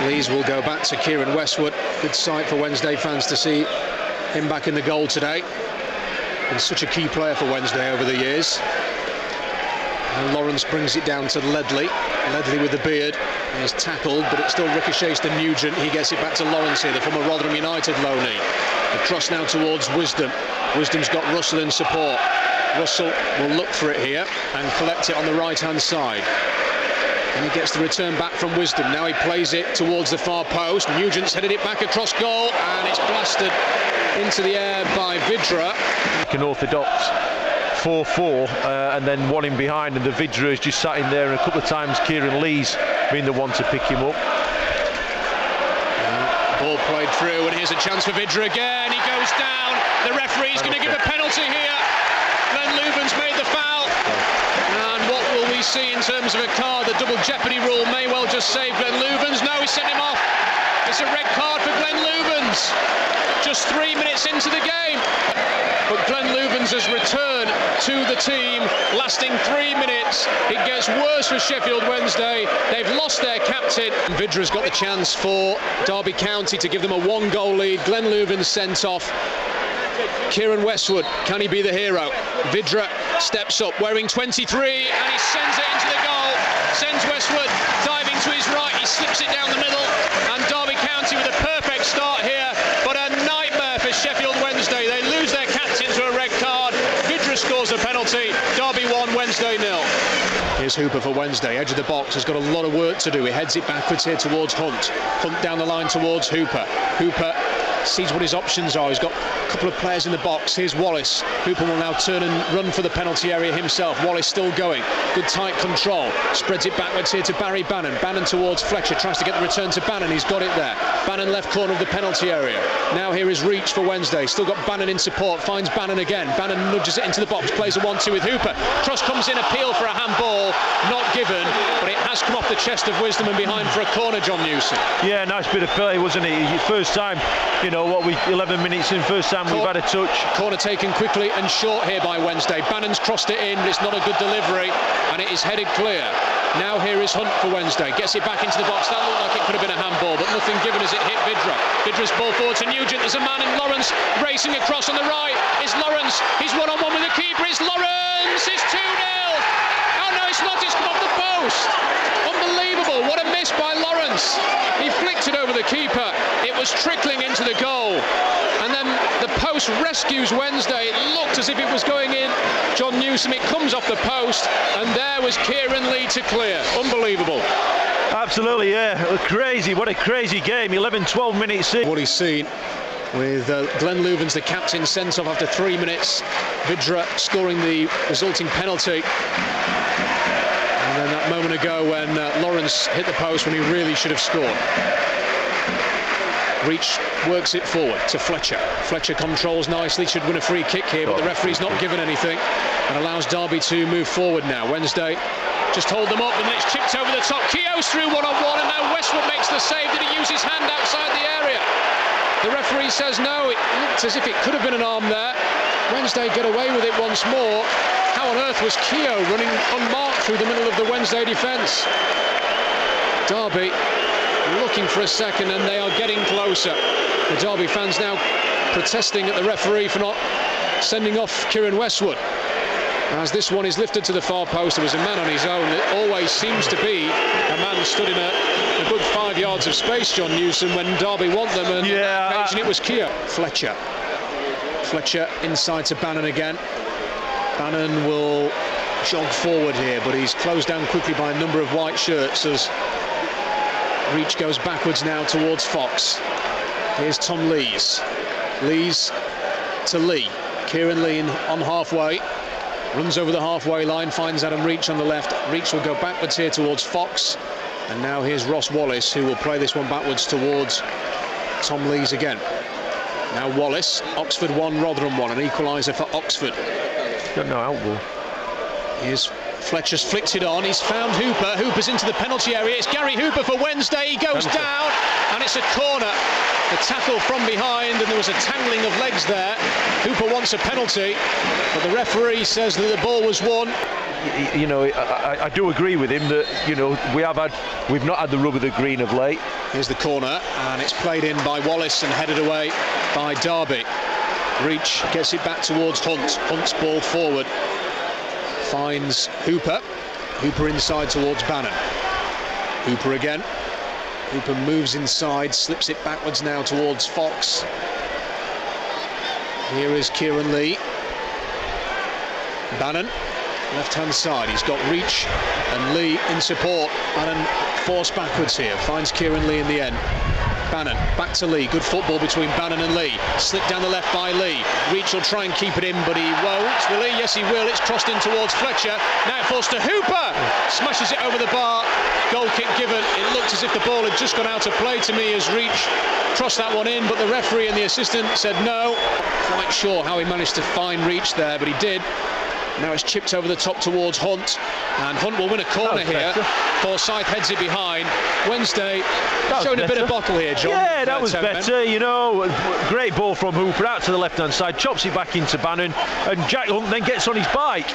Lees will go back to Kieran Westwood. Good sight for Wednesday fans to see him back in the goal today. Been such a key player for Wednesday over the years. And Lawrence brings it down to Ledley. Ledley with the beard. He's tackled, but it still ricochets to Nugent. He gets it back to Lawrence here, the former Rotherham United loanee. The cross now towards Wisdom. Wisdom's got Russell in support. Russell will look for it here and collect it on the right-hand side. And he gets the return back from Wisdom. Now he plays it towards the far post. Nugent's headed it back across goal, and it's blasted into the air by Vidra. An orthodox 4-4 and then one in behind, and the Vidra has just sat in there, and a couple of times Kieran Lee's been the one to pick him up. Ball played through, and here's a chance for Vidra again. He goes down. The referee's going to give a penalty here. Glenn Leuven's made the foul. And what will we see in terms of a card? The double jeopardy rule may well just save Glenn Leuven's. No, he sent him off. It's a red card for Glenn Leuven's. Just 3 minutes into the game. But Glenn Leuven's has returned to the team, lasting 3 minutes. It gets worse for Sheffield Wednesday. They've lost their captain. Vidra's got the chance for Derby County to give them a 1-goal lead. Glenn Leuven's sent off. Kieran Westwood, can he be the hero? Vidra steps up, wearing 23, and he sends it into the goal. Sends Westwood diving to his right. He slips it down the middle, and Derby County with a perfect start here, but a nightmare for Sheffield Wednesday. They lose their captain to a red card. Vidra scores a penalty. Derby 1, Wednesday 0. Here's Hooper for Wednesday, edge of the box, has got a lot of work to do. He heads it backwards here towards Hunt. Hunt down the line towards Hooper. Hooper sees what his options are. He's got a couple of players in the box. Here's Wallace. Hooper will now turn and run for the penalty area himself. Wallace still going. Good tight control. Spreads it backwards here to Barry Bannon. Bannon towards Fletcher. Tries to get the return to Bannon. He's got it there. Bannon left corner of the penalty area. Now here is Reach for Wednesday. Still got Bannon in support. Finds Bannon again. Bannon nudges it into the box. Plays a 1-2 with Hooper. Cross comes in. Appeal for a handball. Not given. But it has come off the chest of Wisdom and behind for a corner, John Newson. Yeah, nice bit of play, wasn't it? First time, 11 minutes in, first time we've had a touch. Corner taken quickly and short here by Wednesday. Bannon's crossed it in, but it's not a good delivery, and it is headed clear. Now here is Hunt for Wednesday. Gets it back into the box. That looked like it could have been a handball, but nothing given as it hit Vidra. Vidra's ball forward to Nugent. There's a man in Lawrence racing across on the right. It's Lawrence. He's one-on-one with the keeper. It's Lawrence. It's 2-0. Oh no, it's not. It's come off the post. Unbelievable. What a miss by Lawrence. He flicked it over the keeper. It was trickling into the goal. And then the post rescues Wednesday. It looked as if it was going in. John Newsom, it comes off the post, and there was Kieran Lee to clear. Unbelievable. Absolutely, yeah. Crazy. What a crazy game. 11-12 minutes in. What he's seen with Glenn Leuven's the captain sent off after 3 minutes. Vidra scoring the resulting penalty. And then that moment ago when Lawrence hit the post when he really should have scored. Reach works it forward to Fletcher. Fletcher controls nicely, should win a free kick here, but the referee's not given anything and allows Derby to move forward now. Wednesday just hold them up, and then it's chipped over the top. Keogh's through one-on-one, and now Westwood makes the save. Did he use his hand outside the area? The referee says no. It looked as if it could have been an arm there. Wednesday get away with it once more. How on earth was Keogh running unmarked through the middle of the Wednesday defence? Derby looking for a second, and they are getting closer. The Derby fans now protesting at the referee for not sending off Kieran Westwood. As this one is lifted to the far post, there was a man on his own. It always seems to be a man stood in a good 5 yards of space, John Newsom, when Derby want them, and on that occasion it was Keogh. Fletcher inside to Bannon again. Bannon will jog forward here, but he's closed down quickly by a number of white shirts as Reach goes backwards now towards Fox. Here's Tom Lees. Lees to Lee. Kieran Lee on halfway. Runs over the halfway line, finds Adam Reach on the left. Reach will go backwards here towards Fox. And now here's Ross Wallace, who will play this one backwards towards Tom Lees again. Now Wallace, Oxford 1, Rotherham 1, an equaliser for Oxford. Got no outball. Here's Fletcher's flicked it on. He's found Hooper. Hooper's into the penalty area. It's Gary Hooper for Wednesday. He goes down, and and it's a corner. The tackle from behind, and there was a tangling of legs there. Hooper wants a penalty, but the referee says that the ball was won. You know, I do agree with him that, you know, we've not had the rub of the green of late. Here's the corner, and it's played in by Wallace and headed away by Derby. Reach gets it back towards Hunt. Hunt's ball forward. Finds Hooper. Hooper inside towards Bannon. Hooper again. Hooper moves inside, slips it backwards now towards Fox. Here is Kieran Lee. Bannon, left-hand side. He's got Reach and Lee in support. Bannon forced backwards here. Finds Kieran Lee in the end. Bannon, back to Lee. Good football between Bannon and Lee. Slipped down the left by Lee. Reach will try and keep it in, but he won't. Will he? Yes, he will. It's crossed in towards Fletcher. Now it falls to Hooper. Smashes it over the bar. Goal kick given. It looked as if the ball had just gone out of play to me as Reach crossed that one in, but the referee and the assistant said no. Quite sure how he managed to find Reach there, but he did. Now it's chipped over the top towards Hunt, and Hunt will win a corner here. Forsyth heads it behind. Wednesday showing a bit of bottle here, John. Yeah, that was better, you know. Great ball from Hooper out to the left-hand side, chops it back into Bannon, and Jack Hunt then gets on his bike,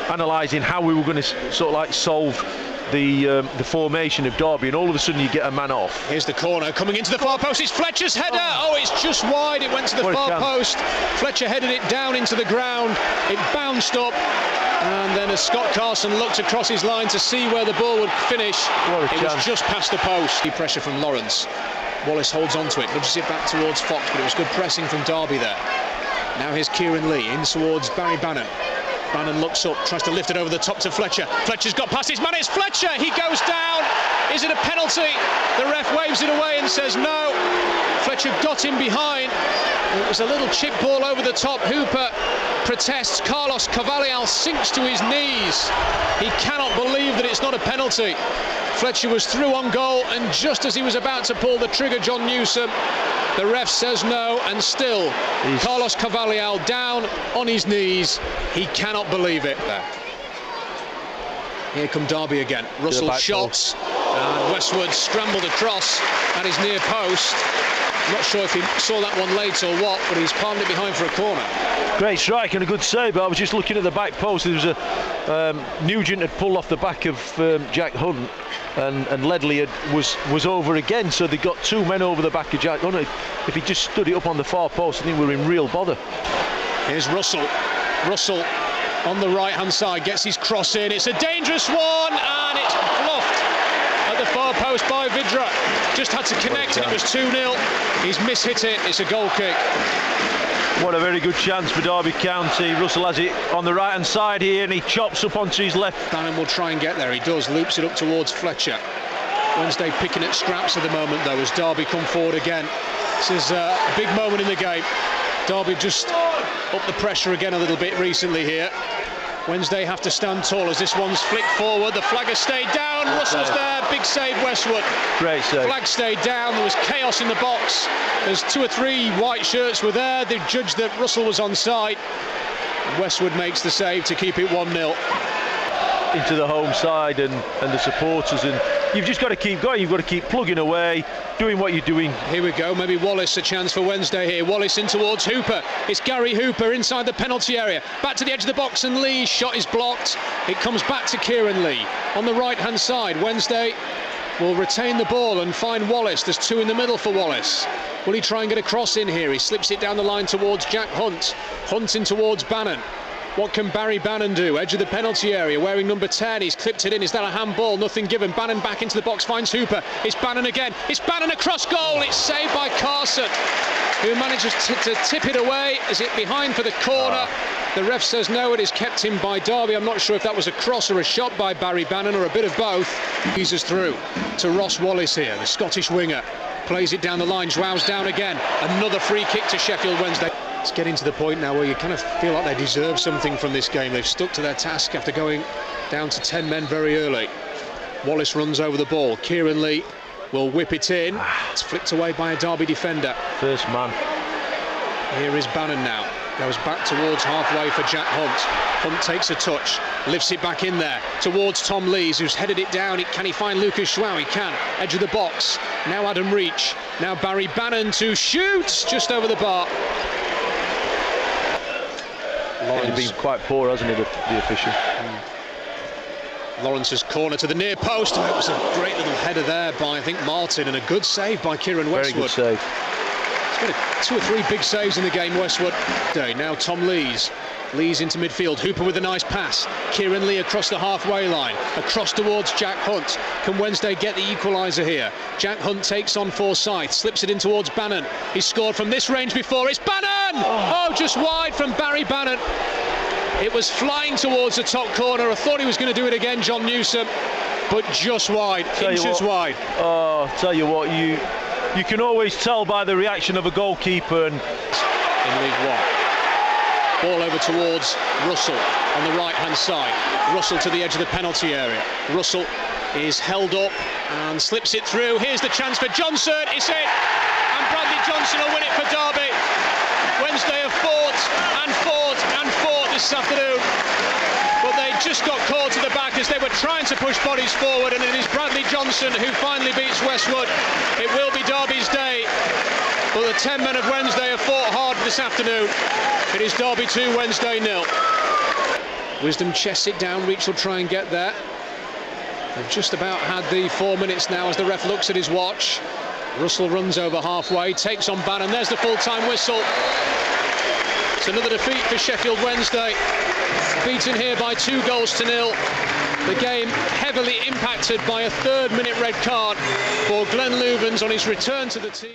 analysing how we were going to sort of like solve the formation of Derby, and all of a sudden you get a man off. Here's the corner coming into the far post. It's Fletcher's header. Oh, it's just wide. It went to the far post. Fletcher headed it down into the ground. It bounced up, and then as Scott Carson looked across his line to see where the ball would finish, it was just past the post. Pressure from Lawrence. Wallace holds on to it, nudges it back towards Fox, but it was good pressing from Derby there. Now here's Kieran Lee in towards Barry Bannon. Bannon looks up, tries to lift it over the top to Fletcher. Fletcher's got past his man, it's Fletcher! He goes down! Is it a penalty? The ref waves it away and says no. Fletcher got him behind. It was a little chip ball over the top. Hooper protests. Carlos Cavalial sinks to his knees. He cannot believe that it's not a penalty. Fletcher was through on goal, and just as he was about to pull the trigger, John Newsom, the ref says no, and still Carlos Cavalial down on his knees. He cannot believe it. Here come Derby again. Russell shots, and Westwood scrambled across at his near post. I'm not sure if he saw that one late or what, but he's palmed it behind for a corner. Great strike and a good save, but I was just looking at the back post. There was a Nugent had pulled off the back of Jack Hunt, and Ledley was over again, so they got two men over the back of Jack Hunt. If he just stood it up on the far post, I think we're in real bother. Here's Russell. Russell on the right-hand side gets his cross in. It's a dangerous one, and it's bluffed at the far post by Vidra. Just had to connect, and it was 2-0. He's mishit it. It's a goal kick. What a very good chance for Derby County. Russell has it on the right-hand side here, and he chops up onto his left. Bannon will try and get there. He does. Loops it up towards Fletcher. Wednesday picking at scraps at the moment, though, as Derby come forward again. This is a big moment in the game. Derby just up the pressure again a little bit recently here. Wednesday have to stand tall as this one's flicked forward. The flag has stayed down. Russell's there. Big save, Westwood. Great save. Flag stayed down. There was chaos in the box. There's 2 or 3 white shirts were there. They judged that Russell was onside. Westwood makes the save to keep it 1-0. Into the home side and the supporters, and you've just got to keep going. You've got to keep plugging away, doing what you're doing. Here we go. Maybe Wallace a chance for Wednesday here. Wallace in towards Hooper. It's Gary Hooper inside the penalty area. Back to the edge of the box, and Lee's shot is blocked. It comes back to Kieran Lee on the right-hand side. Wednesday will retain the ball and find Wallace. There's 2 in the middle for Wallace. Will he try and get a cross in here? He slips it down the line towards Jack Hunt. Hunt in towards Bannon. What can Barry Bannon do? Edge of the penalty area, wearing number 10. He's clipped it in. Is that a handball? Nothing given. Bannon back into the box, finds Hooper. It's Bannon again. It's Bannon across goal. It's saved by Carson, who manages to tip it away. Is it behind for the corner? The ref says no, it is kept in by Derby. I'm not sure if that was a cross or a shot by Barry Bannon, or a bit of both. Eases through to Ross Wallace here, the Scottish winger. Plays it down the line. Joao's down again. Another free kick to Sheffield Wednesday. It's getting to the point now where you kind of feel like they deserve something from this game. They've stuck to their task after going down to 10 men very early. Wallace runs over the ball. Kieran Lee will whip it in. It's flicked away by a Derby defender. First man. Here is Bannon now. Goes back towards halfway for Jack Hunt. Hunt takes a touch, lifts it back in there towards Tom Lees, who's headed it down. Can he find Lucas Schwau? He can. Edge of the box. Now Adam Reach. Now Barry Bannon to shoot just over the bar. He's been quite poor, hasn't he, the official? Lawrence's corner to the near post. That was a great little header there by, I think, Martin, and a good save by Kieran Westwood. Very good save. It's been 2 or 3 big saves in the game, Westwood. Now Tom Lees. Lees into midfield. Hooper with a nice pass. Kieran Lee across the halfway line. Across towards Jack Hunt. Can Wednesday get the equaliser here? Jack Hunt takes on Forsyth. Slips it in towards Bannon. He's scored from this range before. It's Bannon! Oh, just wide from Barry Bannon. It was flying towards the top corner. I thought he was going to do it again, John Newsom, but just wide, inches wide. Oh, tell you what, you can always tell by the reaction of a goalkeeper. And in League One, ball over towards Russell on the right-hand side. Russell to the edge of the penalty area. Russell is held up and slips it through. Here's the chance for Johnson. It's it, and Bradley Johnson will win it for Derby. Wednesday have fought and fought and fought this afternoon, but they just got caught to the back as they were trying to push bodies forward, and it is Bradley Johnson who finally beats Westwood. It will be Derby's day, but the 10 men of Wednesday have fought hard this afternoon. It is Derby 2, Wednesday 0. Wisdom chests it down. Reach will try and get there. They've just about had the 4 minutes now as the ref looks at his watch. Russell runs over halfway, takes on Bannon. There's the full-time whistle. It's another defeat for Sheffield Wednesday. Beaten here by 2-0. The game heavily impacted by a 3rd-minute red card for Glenn Loovens on his return to the team.